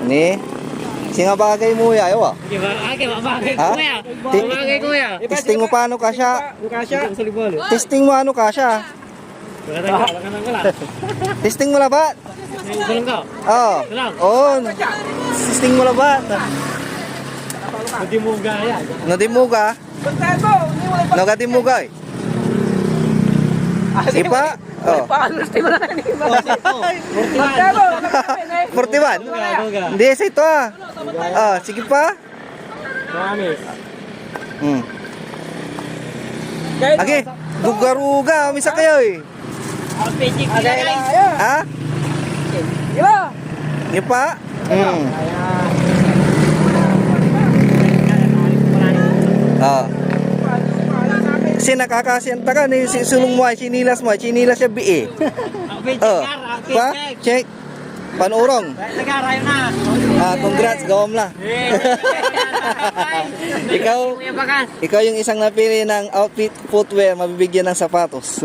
Ni. Singa bagay mo ya, ayo. Bagay bagay Ha? kuya. Bagay kuya. Testing mo paano ka siya? Testing mo ano ka siya? Testing mo labat. Sulong ka. Oh. Oh. Testing mo labat. Madimuga ya. Nadimuga. Nagadimuga. Ipa. Oh. 41. Hindi sa ito ah. Ah, sige pa. Promise. Agi, dugaruga, misa kayo eh. Ha? Ipa? Ah. Kasi nakakasenta ka ni sulong mo ay sinilas siya bi eh. Oh. Pa? Check. Panurong. Nagarayo na. Ah, congrats, gawam la. Ikaw yung isang napili ng outfit footwear, mabibigyan ng sapatos.